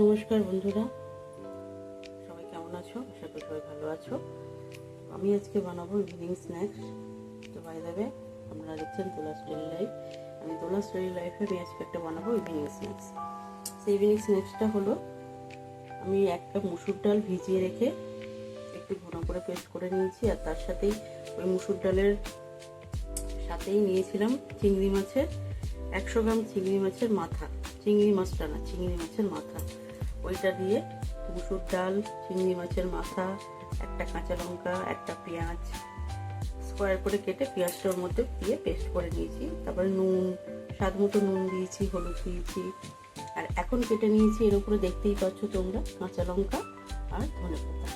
নমস্কার বন্ধুরা, সবাই কেমন আছো? আশা করি সবাই ভালো আছো। আমি আজকে বানাবো ইভিনিং স্ন্যাক্স। তো বাই দ্য ওয়ে, আপনারা দেখছেন দোলাস ডেইলি লাইফ। আমি দোলাস ডেইলি লাইফে আমি আজকে একটা বানাবো ইভিনিং স্ন্যাক্স। সেই ইভিনিং স্ন্যাক্সটা হলো, আমি এক কাপ মুসুর ডাল ভিজিয়ে রেখে একটু ঘন করে পেস্ট করে নিয়েছি, আর তার সাথেই ওই মুসুর ডালের সাথেই নিয়েছিলাম চিংড়ি মাছের 100 গ্রাম চিংড়ি মাছের মাথা। চিংড়ি মাছটা না, চিংড়ি মাছের মাথা। ওইটা দিয়ে মুসুর ডাল, চিংড়ি মাছের মাথা, একটা কাঁচা লঙ্কা, একটা পেঁয়াজ স্কোয়ার করে কেটে পেঁয়াজটার মধ্যে দিয়ে পেস্ট করে নিয়েছি। তারপরে নুন, স্বাদ মতো নুন দিয়েছি, হলুদ দিয়েছি, আর এখন কেটে নিয়েছি এর উপরে দেখতেই পাচ্ছ তোমরা কাঁচা লঙ্কা আর ধনেপাতা।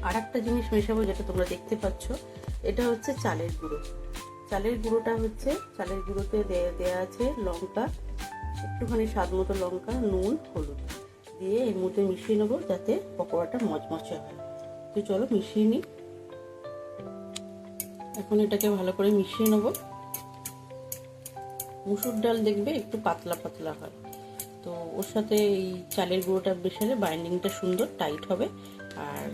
আর একটা জিনিস মেশাবো যেটা তোমরা দেখতে পাচ্ছ, এটা হচ্ছে চালের গুঁড়ো। চালের গুঁড়োটা হচ্ছে, চালের গুঁড়োতে দেয়া আছে লঙ্কা, একটুখানি স্বাদ মতো লঙ্কা, নুন, হলুদ দিয়ে এর মধ্যে মিশিয়ে নেবো যাতে পকোড়াটা মচমচে হয়। তো চলো মিশিয়ে নিই। এখন এটাকে ভালো করে মিশিয়ে নেবো। মুসুর ডাল দেখবে একটু পাতলা পাতলা হয়, তো ওর সাথে এই চালের গুঁড়োটা মেশালে বাইন্ডিংটা সুন্দর টাইট হবে, আর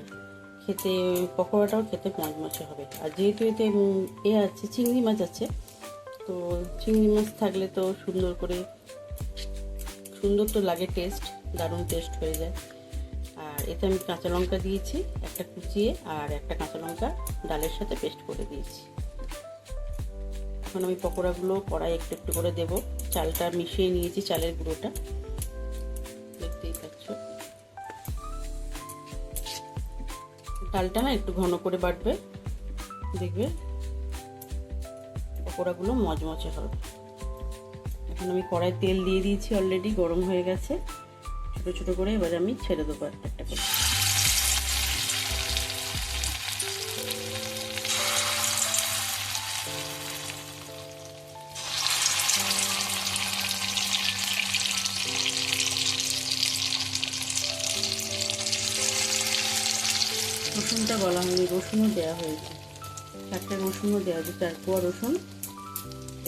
খেতে পকোড়াটাও খেতে মচমচে হবে। আর যেহেতু এতে আছে চিংড়ি মাছ আছে, তো চিংড়ি মাছ থাকলে তো সুন্দর তো লাগে, টেস্ট দারুণ টেস্ট হয়ে যায়। আর এতে আমি কাঁচা লঙ্কা দিয়েছি একটা কুচিয়ে, আর একটা কাঁচা লঙ্কা ডালের সাথে পেস্ট করে দিয়েছি। এখন আমি পকোড়াগুলো কড়াই একটু একটু করে দেব। চালটা মিশিয়ে নিয়েছি, চালের গুঁড়োটা দেখতেই পাচ্ছ। ডালটা না একটু ঘন করে বাটবে, দেখবে পকোড়াগুলো মচমচে হবে। এখন আমি কড়াই তেল দিয়ে দিয়েছি, অলরেডি গরম হয়ে গেছে। ছোট ছোট করে এবার আমি ছেড়ে দেবো একটা একটা করে। রসুনটা বলা হয়নি, রসুনও দেওয়া হয়েছে, 4টা রসুনও দেওয়া হয়েছে, 4 কোয়া রসুন।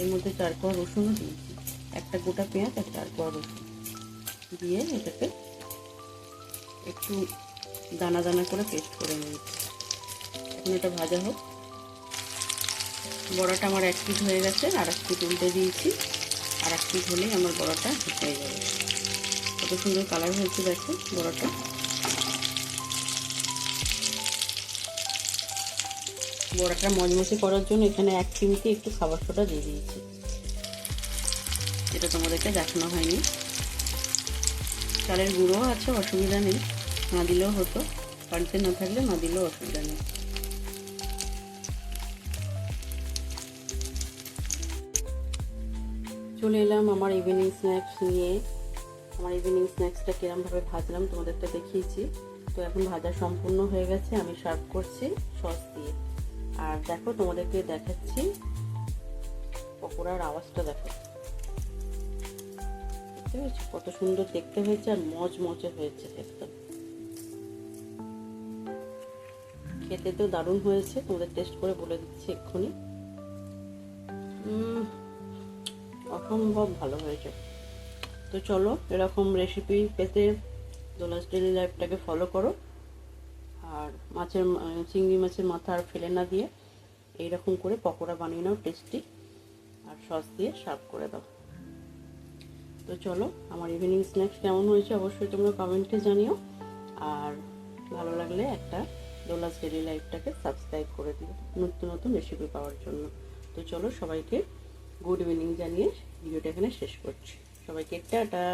এর মধ্যে 4 কোয়া রসুনও দিয়েছি, একটা গোটা পেঁয়াজ আর 4 কোয়া রসুন দিয়ে এটাকে একটু দানা দানা করে পেস্ট করে নিয়েছি। এখন এটা ভাজা হোক। বড়াটা আমার 1 পিঠ হয়ে গেছে, আর 1 পিঠ উল্টে দিয়েছি। আর 1 পিঠ হলেই আমার বড়াটা হয়ে যাবে। কত সুন্দর কালার হয়েছে দেখো বড়াটা। বড়াটা মচমচে করার জন্য এখানে 1 চিমটি একটু খাবার সোডা দিয়ে দিয়েছি, এটা তোমাদেরকে দেখানো হয়নি। চালের গুঁড়ো আছে, অসুবিধা নেই, না দিলেও হতো, বাড়িতে না থাকলে না দিলেও অসুবিধা নেই। চলে এলাম আমার ইভিনিং স্ন্যাক্স নিয়ে। আমার ইভিনিং স্ন্যাক্সটা কিরমভাবে ভাজলাম তোমাদেরটা দেখিয়েছি। তো এখন ভাজা সম্পূর্ণ হয়ে গেছে, আমি সার্ভ করছি সস দিয়ে। আর দেখো তোমাদেরকে দেখাচ্ছি পকোড়ার আওয়াজটা, দেখো দেখতে পেয়েছো কত সুন্দর দেখতে হয়েছে, আর মচমচে হয়েছে একদম। খেতে তো দারুণ হয়েছে, তোমাদের টেস্ট করে বলে দিচ্ছি এক্ষুনি। অসম্ভব ভালো হয়েছে। তো চলো এরকম রেসিপি পেতে দোলাস ডেইলি লাইফটাকে ফলো করো, আর চিংড়ি মাছের মাথা আর ফেলে না দিয়ে এইরকম করে পকোড়া বানিয়ে নাও টেস্টি, আর সস দিয়ে সার্ভ করে দাও। তো চলো, আমার ইভিনিং স্ন্যাক্স কেমন হয়েছে অবশ্যই তোমরা কমেন্টে জানিও, আর ভালো লাগলে একটা দোলাস ডেইলি লাইফটাকে সাবস্ক্রাইব করে দিও নতুন নতুন রেসিপি পাওয়ার জন্য। তো চলো, সবাইকে গুড ইভিনিং জানিয়ে ভিডিওটা এখানে শেষ করছি। সবাইকে টাটা।